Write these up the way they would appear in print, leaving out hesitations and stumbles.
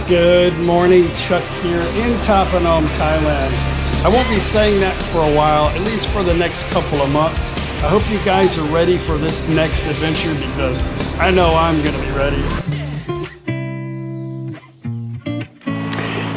Good morning, Chuck here in ThatPhanom, Thailand. I won't be saying that for a while, at least for the next couple of months. I hope you guys are ready for this next adventure because I know I'm going to be ready.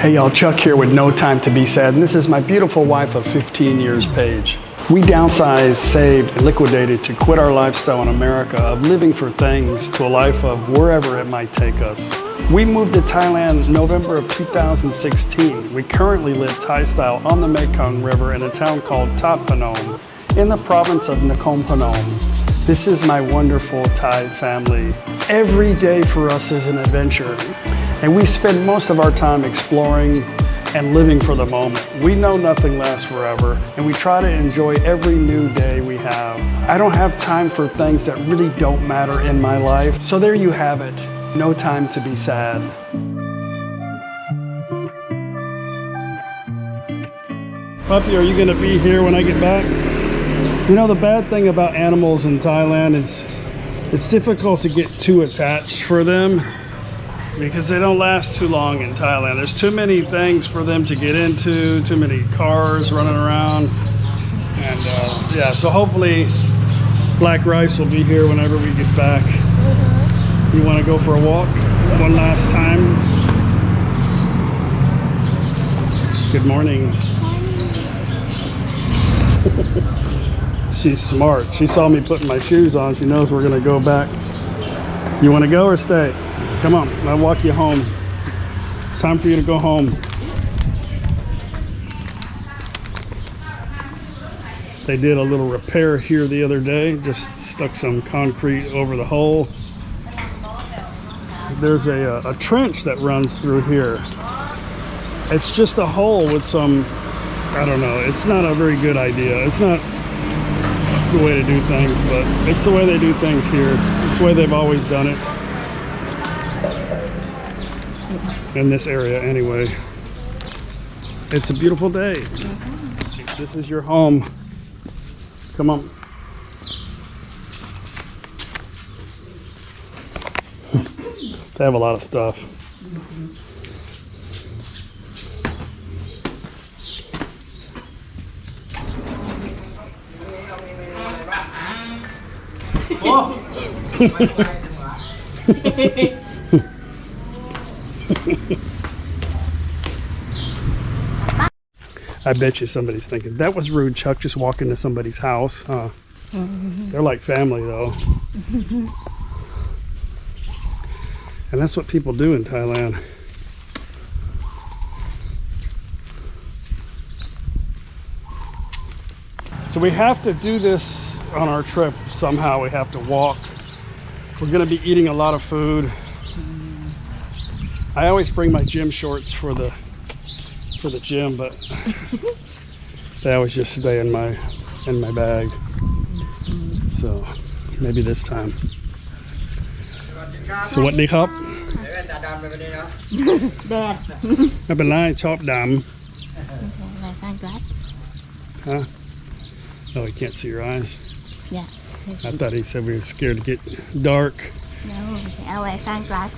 Hey y'all, Chuck here with No Time to Be Sad, and this is my beautiful wife of 15 years, Paige. We downsized, saved, and liquidated to quit our lifestyle in America of living for things to a life of wherever it might take us. We moved to Thailand November of 2016. We currently live Thai style on the Mekong River in a town called ThatPhanom in the province of NakhonPhanom. This is my wonderful Thai family. Every day for us is an adventure, and we spend most of our time exploring and living for the moment. We know nothing lasts forever, and we try to enjoy every new day we have. I don't have time for things that really don't matter in my life, so there you have it. No time to be sad. Puppy, are you gonna be here when I get back? You know, the bad thing about animals in Thailand is it's difficult to get too attached for them because they don't last too long in Thailand. There's too many things for them to get into, too many cars running around. And yeah, so hopefully Black Rice will be here whenever we get back. You want to go for a walk one last time? Good morning. She's smart. She saw me putting my shoes on. She knows we're going to go back. You want to go or stay? Come on, I'll walk you home. It's time for you to go home. They did a little repair here the other day. Just stuck some concrete over the hole. There's a trench that runs through here. It's just a hole with some, I don't know, it's not a very good idea. It's not the way to do things, but it's the way they do things here. It's the way they've always done it. In this area anyway. It's a beautiful day. This is your home. Come on. They have a lot of stuff. I bet you somebody's thinking, that was rude, Chuck, just walk into somebody's house. Huh? They're like family, though. And that's what people do in Thailand. So we have to do this on our trip somehow. We have to walk. We're going to be eating a lot of food. I always bring my gym shorts for the gym, but they always just stay in my bag. So maybe this time. So whatดีครับแดดไม่เป็นไรชอบดำ Huh? Oh, I can't see your eyes. Yeah. I thought he said we were scared to get dark. No, เอาไว้สร้างกลาส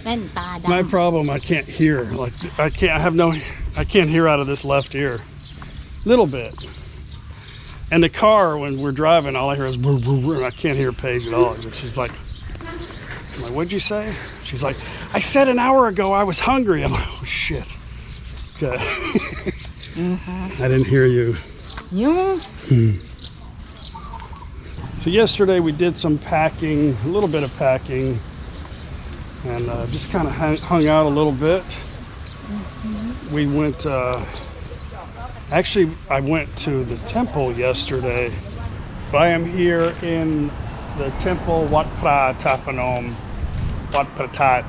แว่นตาดำ My problem, I can't hear. Like I can't hear out of this left ear. Little bit. And the car, when we're driving, all I hear is brr, brr, brr. I can't hear Paige at all. She's like, I'm like, what'd you say? She's like, I said an hour ago I was hungry. I'm like, oh shit. Okay. I didn't hear you. So yesterday we did some packing, a little bit of packing, and just kind of hung out a little bit. We went, actually I went to the temple yesterday. I am here in the temple Wat Phra ThatPhanom, Wat Pratat,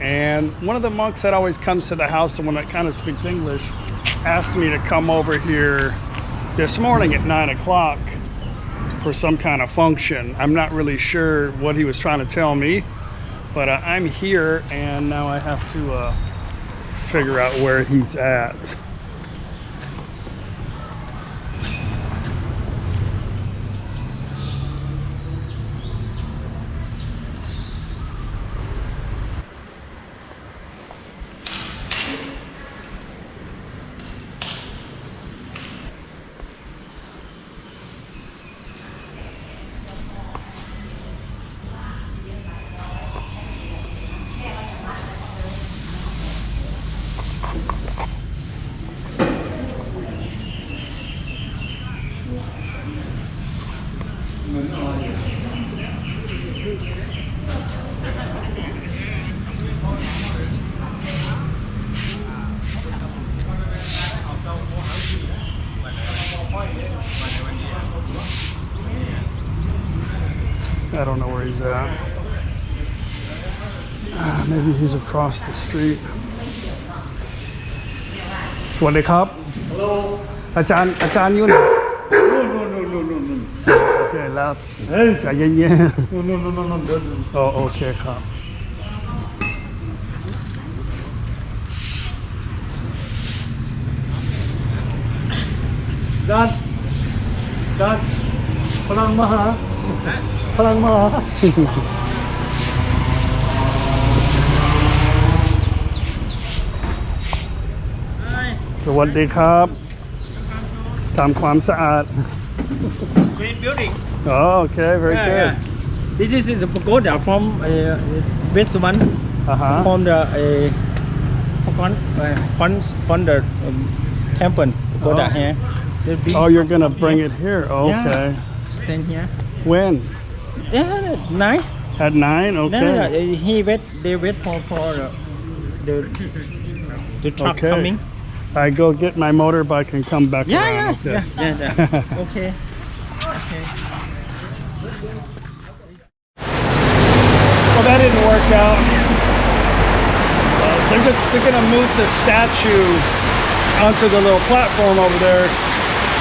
and one of the monks that always comes to the house, the one that kind of speaks English, asked me to come over here this morning at 9 o'clock for some kind of function. I'm not really sure what he was trying to tell me, but I'm here and now I have to figure out where he's at. he's at. Maybe he's across the street. สวัสดีครับ Hello. อาจารย์อยู่ไหน No. โอเคแล้ว Hey. ใจเย็น No. ๆโอเคครับ Dan. Parang maha. สวัสดีครับทำความสะอาด Great building. Oh, okay, very good. This is the pagoda from West one. From the from the temple pagoda Oh. here. The big Oh, you're gonna bring it here. Okay. Stand here. When? Yeah, nice. At 9? Okay. They wait for the truck Okay. coming. I go get my motorbike and come back around. Okay. Yeah. Okay. Well, that didn't work out. They're gonna move the statue onto the little platform over there,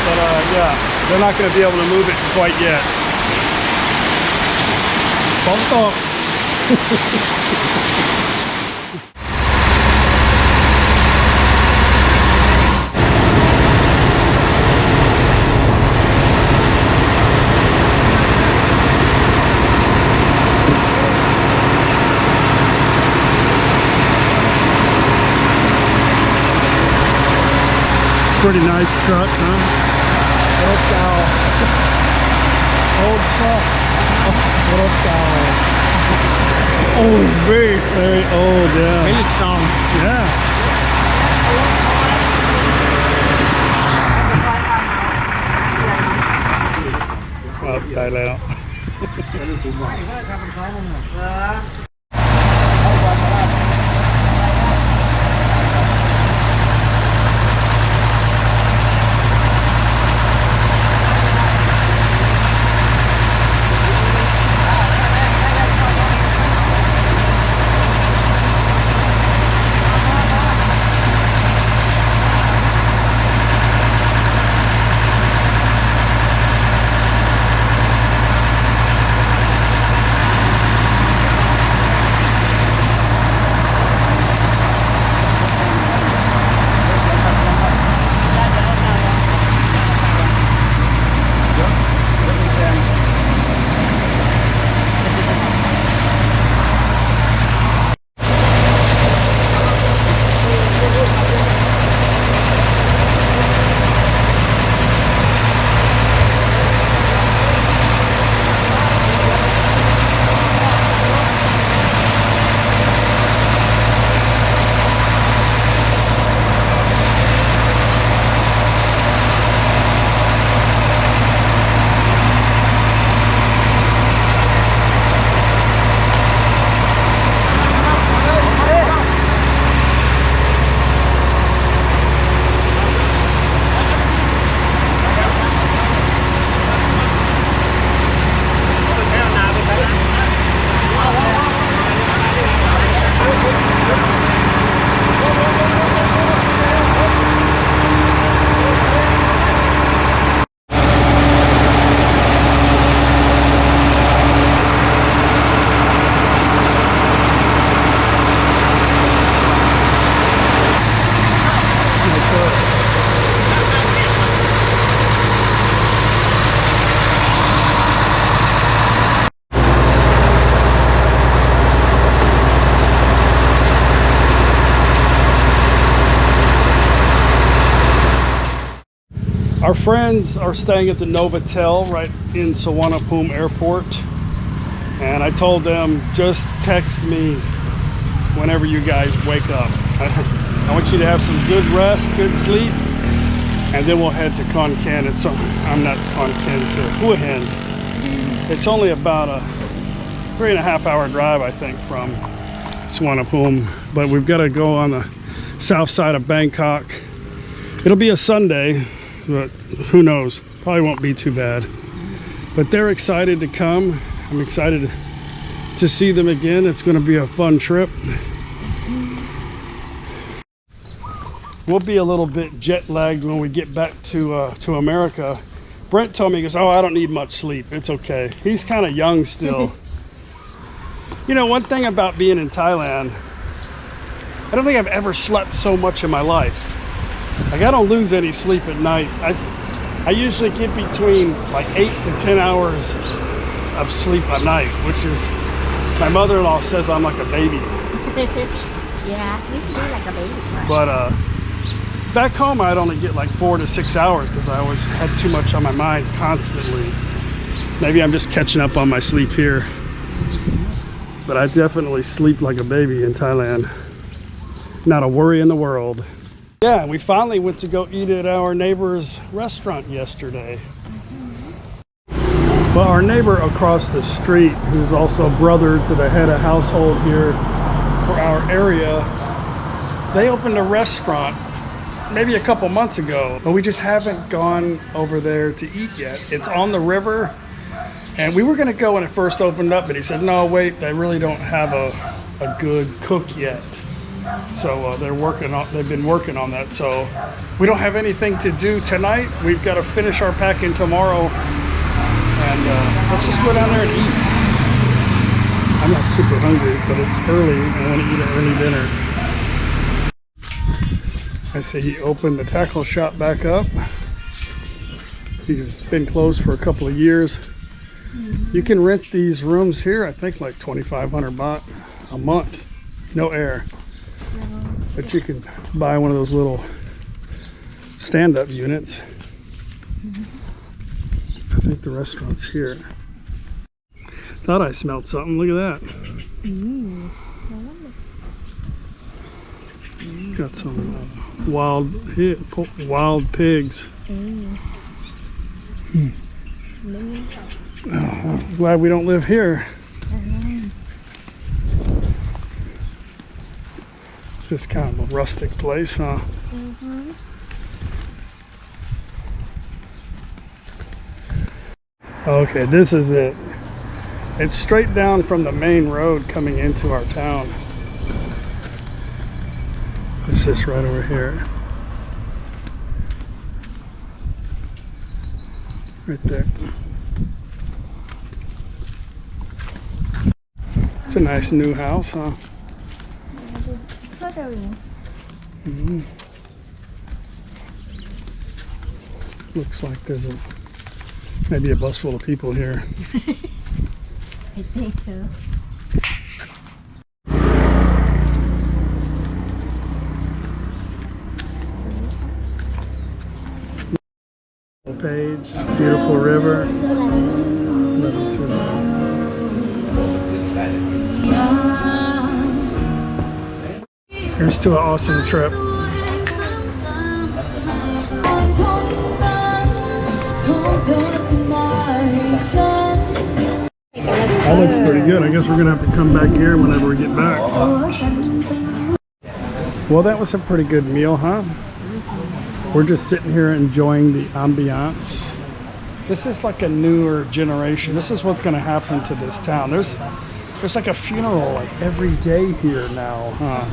but yeah, they're not gonna be able to move it quite yet. Pretty nice truck, huh? Old truck. Oh, very old, yeah. Very strong. Yeah. Oh, ได้แล้ว Our friends are staying at the Novotel right in Suvarnabhumi Airport, and I told them just text me whenever you guys wake up. I want you to have some good rest, good sleep, and then we'll head to Khon Kaen. I'm not Khon Kaen, to Hua Hin. It's only about a 3.5 hour drive, I think, from Suvarnabhumi, but we've got to go on the south side of Bangkok. It'll be a Sunday, but who knows, probably won't be too bad. But they're excited to come. I'm excited to see them again. It's going to be a fun trip. We'll be a little bit jet lagged when we get back to America. Brent told me, he goes, oh, I don't need much sleep. It's okay. He's kind of young still. You know, one thing about being in Thailand, I don't think I've ever slept so much in my life. Like, I don't lose any sleep at night. I usually get between like 8 to 10 hours of sleep a night, which is, my mother-in-law says I'm like a baby. Yeah, you sleep like a baby. But back home, I'd only get like 4 to 6 hours because I always had too much on my mind constantly. Maybe I'm just catching up on my sleep here. But I definitely sleep like a baby in Thailand. Not a worry in the world. Yeah, we finally went to go eat at our neighbor's restaurant yesterday. But our neighbor across the street, who's also brother to the head of household here for our area, they opened a restaurant maybe a couple months ago, but we just haven't gone over there to eat yet. It's on the river, and we were going to go when it first opened up, but he said, no, wait, they really don't have a good cook yet. So they've been working on that. So we don't have anything to do tonight. We've got to finish our packing tomorrow, and let's just go down there and eat. I'm not super hungry, but it's early and I want to eat an early dinner. I see he opened the tackle shop back up. He's been closed for a couple of years. You can rent these rooms here, I think like 2,500 baht a month. No air. But you can buy one of those little stand-up units. I think the restaurant's here. Thought I smelled something. Look at that. Got some wild pigs. Oh, I'm glad we don't live here. It's just kind of a rustic place, huh? Okay, this is it. It's straight down from the main road coming into our town. It's just right over here. Right there. It's a nice new house, huh? Looks like there's maybe a bus full of people here. I think so. Paige, beautiful river. Here's to an awesome trip. That looks pretty good. I guess we're gonna have to come back here whenever we get back. Well, that was a pretty good meal, huh? We're just sitting here enjoying the ambiance. This is like a newer generation. This is what's gonna happen to this town. There's like a funeral like every day here now, huh?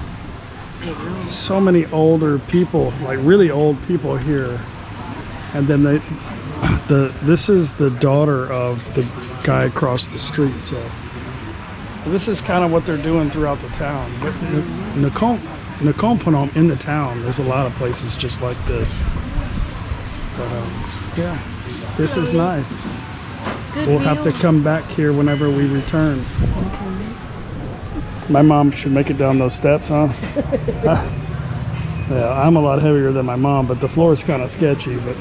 So many older people, like really old people here. And then this is the daughter of the guy across the street. So this is kind of what they're doing throughout the town. But NakhonPhanom in the town, there's a lot of places just like this. But yeah, this is nice. We'll have to come back here whenever we return. My mom should make it down those steps, huh? Yeah, I'm a lot heavier than my mom, but the floor is kind of sketchy. But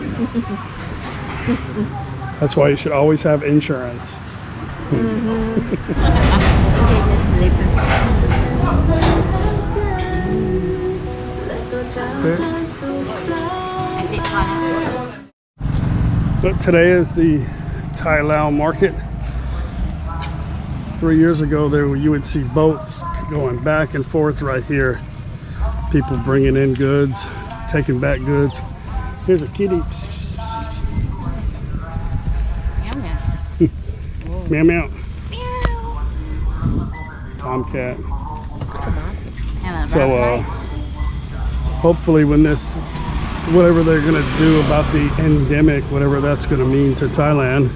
that's why you should always have insurance. That's it. But today is the Thai Lao market. 3 years ago, you would see boats going back and forth right here. People bringing in goods, taking back goods. Here's a kitty. Meow meow. Meow meow. tomcat. Have a So hopefully when this, whatever they're gonna do about the endemic, whatever that's gonna mean to Thailand,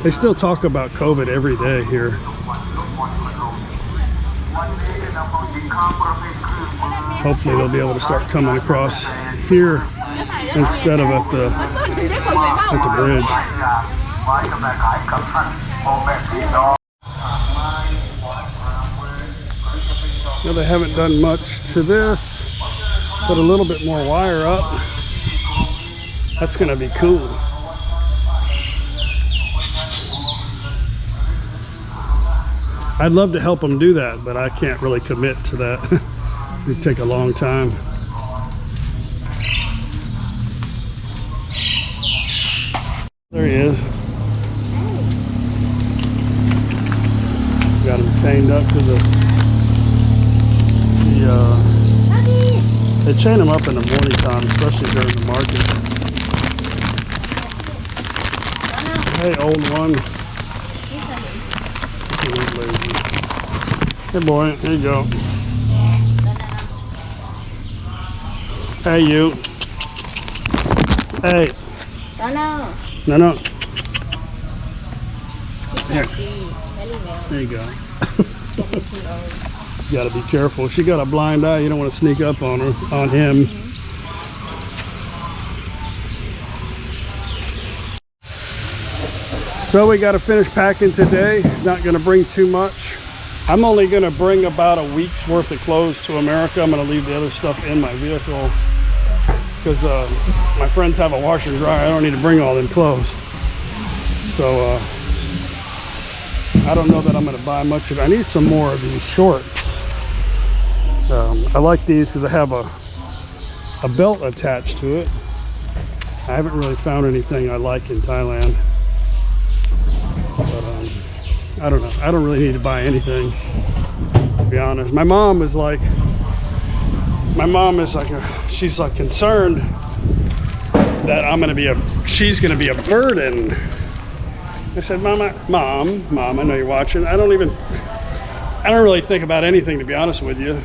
they still talk about COVID every day here. Hopefully they'll be able to start coming across here instead of at the bridge. Now they haven't done much to this. Put a little bit more wire up. That's gonna be cool. I'd love to help them do that, but I can't really commit to that. It'd take a long time. There he is. Got him chained up to they chain him up in the morning time, especially during the market. Hey, old one. He's lazy. Hey, boy, here you go. Hey, you. Hey. No. Here. There you go. You gotta be careful. She got a blind eye. You don't want to sneak up on her, on him. So we got to finish packing today. Not going to bring too much. I'm only going to bring about a week's worth of clothes to America. I'm going to leave the other stuff in my vehicle because my friends have a washer and dryer. I don't need to bring all them clothes. So I don't know that I'm going to buy much of it. I need some more of these shorts. I like these because they have a belt attached to it. I haven't really found anything I like in Thailand. But I don't know. I don't really need to buy anything, to be honest. My mom is like she's like concerned that she's gonna be a burden. I said, Mom, I know you're watching. I don't really think about anything, to be honest with you.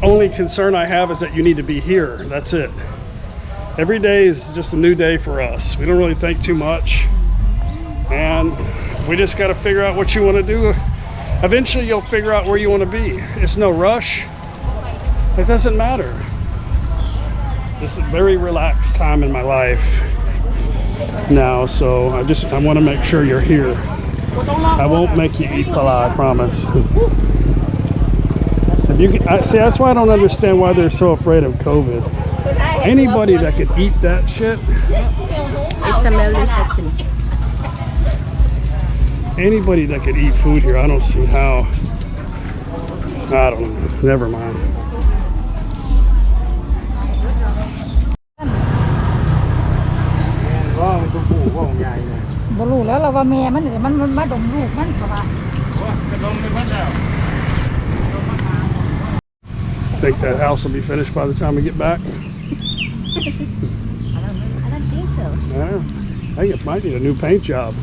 Only concern I have is that you need to be here. That's it. Every day is just a new day for us. We don't really think too much. And we just got to figure out what you want to do. Eventually you'll figure out where you want to be. It's no rush. It doesn't matter. This is a very relaxed time in my life now, so I want to make sure you're here. I won't make you eat pala, I promise. See, that's why I don't understand why they're so afraid of COVID. Anybody that could eat that shit, anybody that could eat food here, I don't see how. I don't know. Never mind. Think that house will be finished by the time we get back? I don't think so. Yeah. I think it might need a new paint job.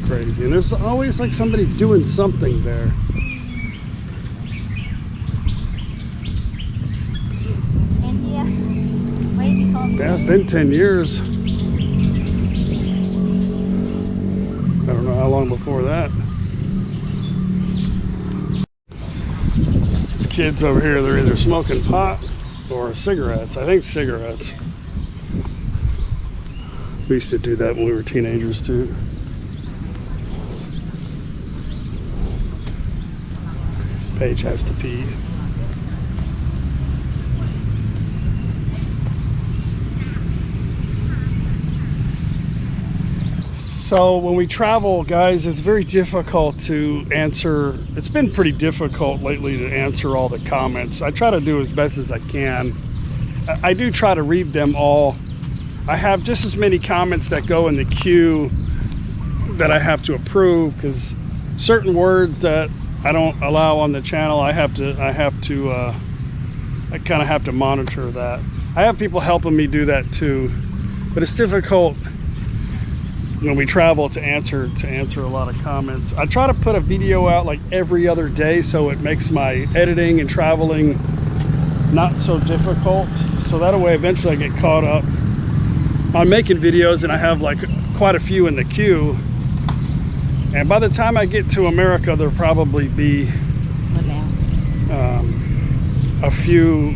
Crazy. And there's always like somebody doing something there. Yeah, it's been 10 years. I don't know how long before that. These kids over here, they're either smoking pot or cigarettes. I think cigarettes. We used to do that when we were teenagers too. Paige has to pee. So when we travel, guys, it's very difficult to answer. It's been pretty difficult lately to answer all the comments. I try to do as best as I can. I do try to read them all. I have just as many comments that go in the queue that I have to approve, because certain words that I don't allow on the channel, I kind of have to monitor that. I have people helping me do that too, but it's difficult when we travel to answer a lot of comments. I try to put a video out like every other day so it makes my editing and traveling not so difficult. So that way eventually I get caught up on making videos, and I have like quite a few in the queue. And by the time I get to America, there'll probably be a few.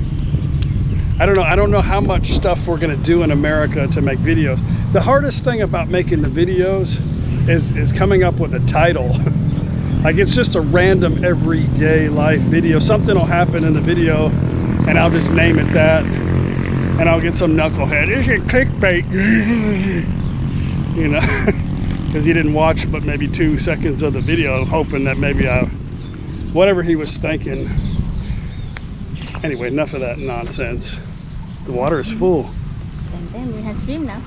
I don't know how much stuff we're gonna do in America to make videos. The hardest thing about making the videos is coming up with a title. Like, it's just a random everyday life video. Something will happen in the video and I'll just name it that, and I'll get some knucklehead, is it clickbait? You know, because he didn't watch but maybe 2 seconds of the video, hoping that maybe whatever he was thinking. Anyway, enough of that nonsense. The water is full. And then we can swim now.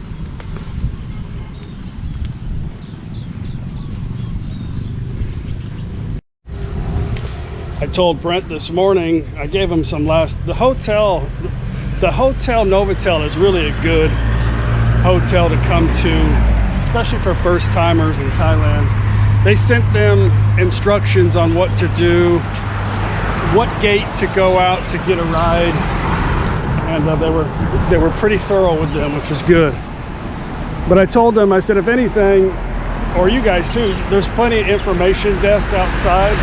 I told Brent this morning, I gave him some the hotel Novotel is really a good hotel to come to, especially for first timers in Thailand. They sent them instructions on what to do, what gate to go out to get a ride, and they were pretty thorough with them, which is good. But I told them, I said, if anything, or you guys too, there's plenty of information desks outside.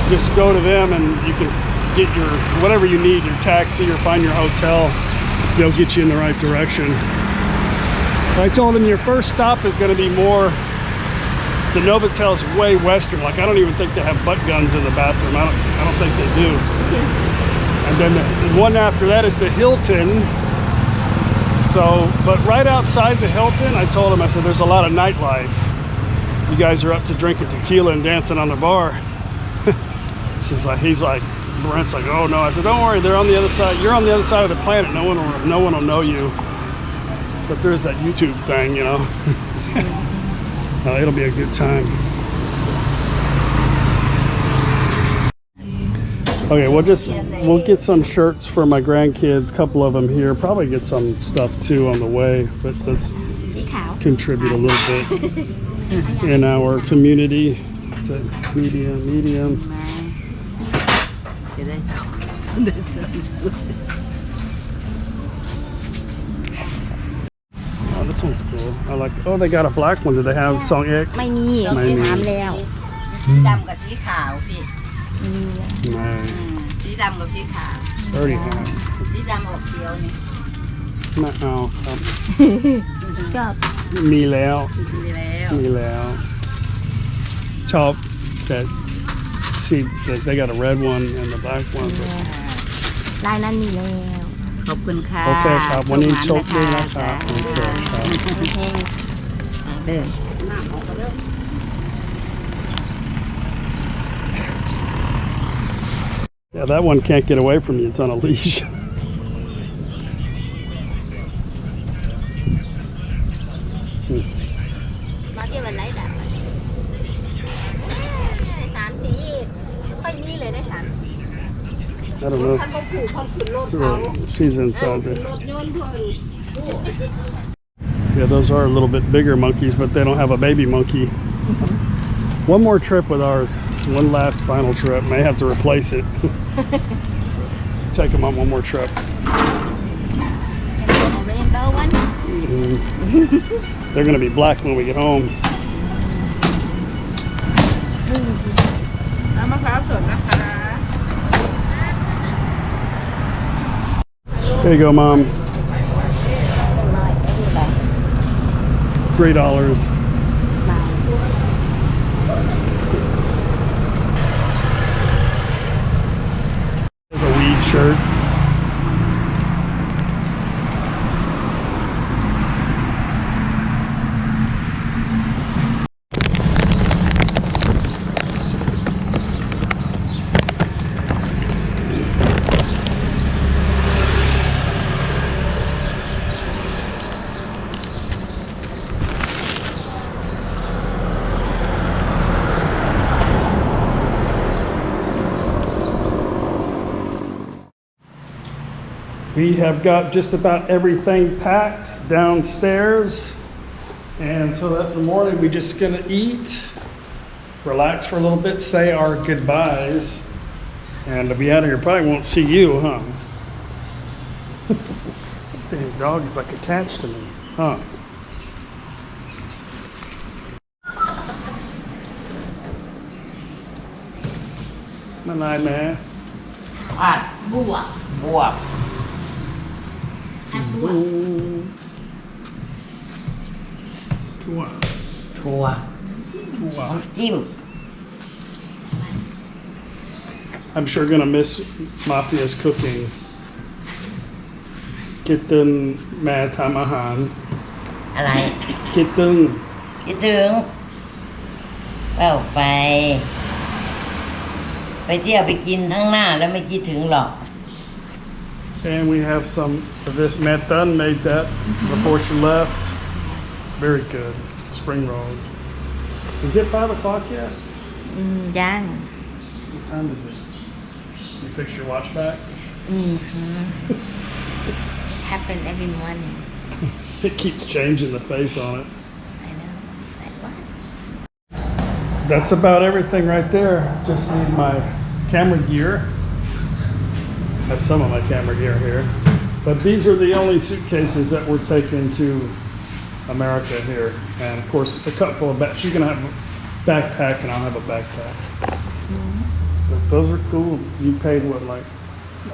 Just go to them and you can get your whatever you need, your taxi or find your hotel. They'll get you in the right direction. I told them your first stop is going to be more, the Novotel's way western. Like, I don't even think they have butt guns in the bathroom. I don't think they do. And then the one after that is the Hilton. So, but right outside the Hilton, I told him, I said, there's a lot of nightlife. You guys are up to drinking tequila and dancing on the bar. He's like, Brent's like, oh no. I said, don't worry, they're on the other side. You're on the other side of the planet. No one will know you. But there's that YouTube thing, you know. It'll be a good time. Okay, we'll get some shirts for my grandkids, a couple of them here. Probably get some stuff too on the way, but let's contribute a little bit in our community. Medium. Oh, this one's cool. I like. Oh, they got a black one. Do they have Song X? ไม่มีถามแล้ว สีดำกับสีขาวพี่ No. สีดำกับสีขาว Already have. สีดำออกเขียวนี่ ไม่เอาครับ ชอบ มีแล้ว มีแล้ว ชอบ that see that they got a red one and the black one. ลายนั้นมีแล้ว ขอบคุณค่ะ โอเคครับวันนี้โชคดีนะครับ โอเคเดิน Yeah, that one can't get away from you. It's on a leash. มาเที่ยววันไหนด่ะ3 สีค่อยมีเลยได้3 สี I don't know. ท่านก็ผูกความขุนโลก So เขา she's inside there. รถยนต์ทั่ว Yeah, those are a little bit bigger monkeys, but they don't have a baby monkey. One more trip with ours. One last final trip. May have to replace it. Take them on one more trip. rainbow one They're going to be black when we get home. น้ำมะพร้าวสดนะคะ There you go, Mom. $3. There's a weed shirt. We have got just about everything packed downstairs. And so that in the morning, we're just gonna eat, relax for a little bit, say our goodbyes, and to be out of here, probably won't see you, huh? The dog is like attached to me, huh? Good night, man. อัดบวก บวก อัดบวก Wow. ถั่ว Wow. จิ้ม I'm sure gonna miss Mafia's cooking. Kitten mad tamahan. อะไร Kitten. คิดถึงเป้าไปเที่ยวไปกินทั้งหน้าแล้วไม่คิดถึงหรอก And we have some of this. Matan made that before she left. Very good. Spring rolls. Is it 5 o'clock yet? ยัง What time is it? You fix your watch back? It happen every morning It keeps changing the face on it. I know it's like what That's about everything right there. Just need my camera gear. I have some of my camera gear here. But these are the only suitcases that we're taking to America here. And of course, a couple of bags. She's going to have a backpack and I'll have a backpack. But those are cool. You paid what, like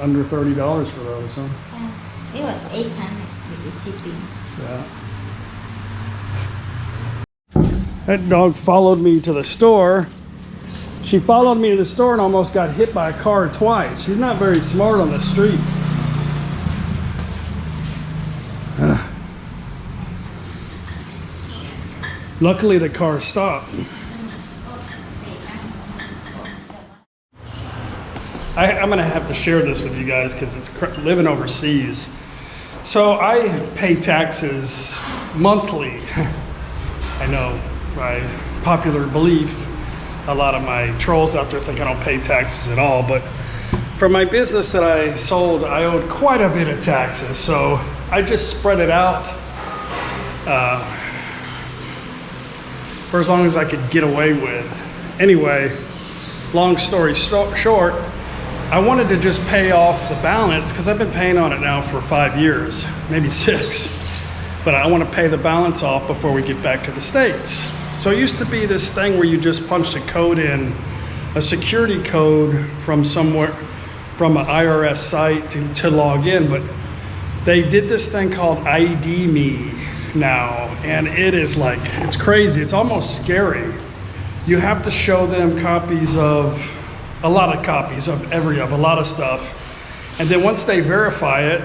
under $30 for those, huh? it was 800 with the shipping Yeah. That dog followed me to the store. She followed me to the store and almost got hit by a car twice. She's not very smart on the street. Luckily, the car stopped. I'm going to have to share this with you guys because it's living overseas. So I pay taxes monthly. I know, by popular belief, a lot of my trolls out there think I don't pay taxes at all, but for my business that I sold, I owed quite a bit of taxes. So I just spread it out for as long as I could get away with. Anyway, long story short, I wanted to just pay off the balance because I've been paying on it now for 5 years, maybe 6. But I want to pay the balance off before we get back to the States. So it used to be this thing where you just punched a code in, a security code from somewhere, from an IRS site to log in. But they did this thing called ID Me now, and it is like, it's crazy. It's almost scary. You have to show them copies of, a lot of copies of a lot of stuff. And then once they verify it,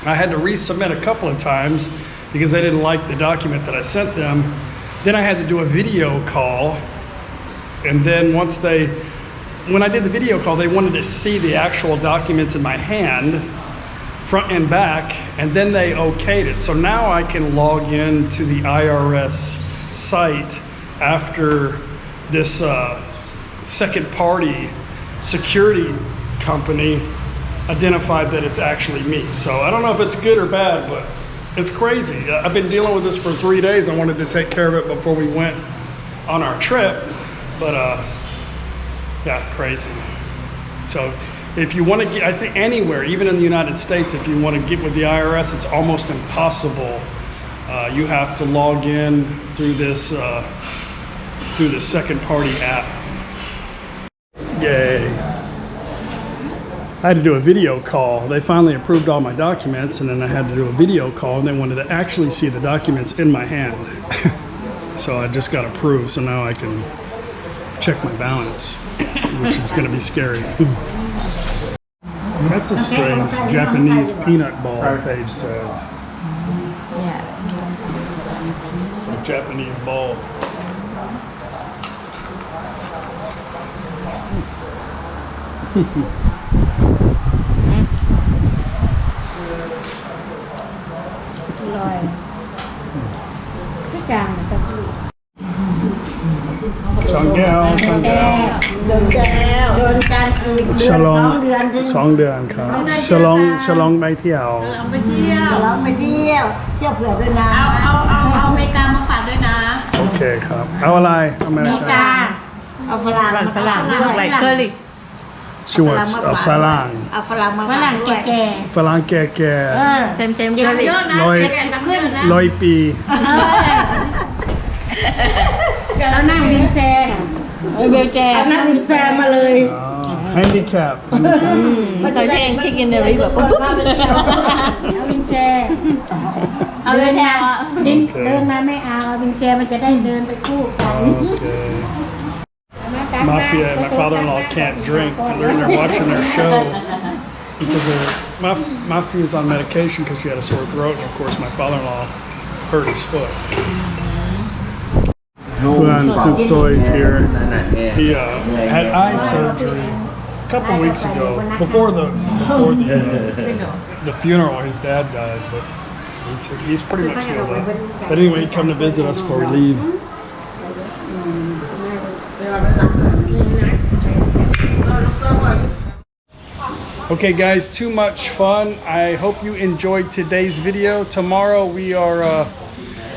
I had to resubmit a couple of times because they didn't like the document that I sent them. Then I had to do a video call. And then when I did the video call, they wanted to see the actual documents in my hand, front and back, and then they okayed it. So now I can log in to the IRS site after this second party security company identified that it's actually me. So I don't know if it's good or bad, but it's crazy. I've been dealing with this for 3 days. I wanted to take care of it before we went on our trip, but yeah, crazy. So if you want to get, I think anywhere, even in the United States, if you want to get with the IRS, it's almost impossible. You have to log in through this second party app. Yay. I had to do a video call. They finally approved all my documents, and then I had to do a video call, and they wanted to actually see the documents in my hand. So I just got approved, so now I can check my balance, which is going to be scary. That's a strange Japanese peanut ball, Paige says. yeah Some Japanese balls. Changgao, Changgao. เดินกันอีกเดือน2 เดือนถึง 2 เดือนครับ ฉลองไปเที่ยว เราไปเที่ยว เที่ยวเผื่อด้วยนะ เอาอเมริกามาฝากด้วยนะ โอเคครับ เอาอะไรอเม อเม ริ ริ กาก าเอาฝรั่งมาฝรั่งด้วย like curly She wants a ฝรั่ง เอาฝรั่งมา ฝรั่งแก่ ฝรั่งแก่ ๆเซม curly เยอะนะ ร้อย ขึ้นนะ ๆ100 ปี แล้วนั่งวินแชร์เบลแจ เอานั่งวินแซมมาเลย handicap มาใส่เพลงคิกอินเดอร์ริแบบปุ๊บเอาวินแชร์เอาวินแชร์เดินมาไม่เอาวินแชร์มันจะได้เดินไปคู่กัน Okay. Mafia and my father-in-law can't drink, so they're in there watching their show because Mafia's on medication because she had a sore throat, and of course my father-in-law hurt his foot. Guan Sutsoy is here. He had eye surgery a couple weeks ago, before the funeral. His dad died, but he's pretty much healed up. But anyway, he come to visit us before we leave. Okay guys, too much fun. I hope you enjoyed today's video. Tomorrow we are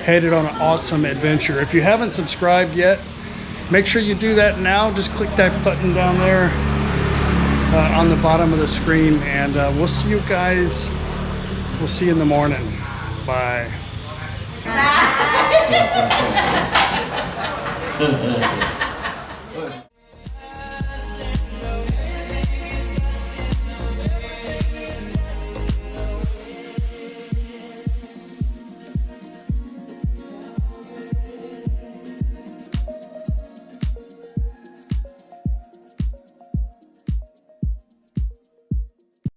headed on an awesome adventure. If you haven't subscribed yet, make sure you do that now. Just click that button down there on the bottom of the screen, and we'll see you guys. We'll see you in the morning. Bye.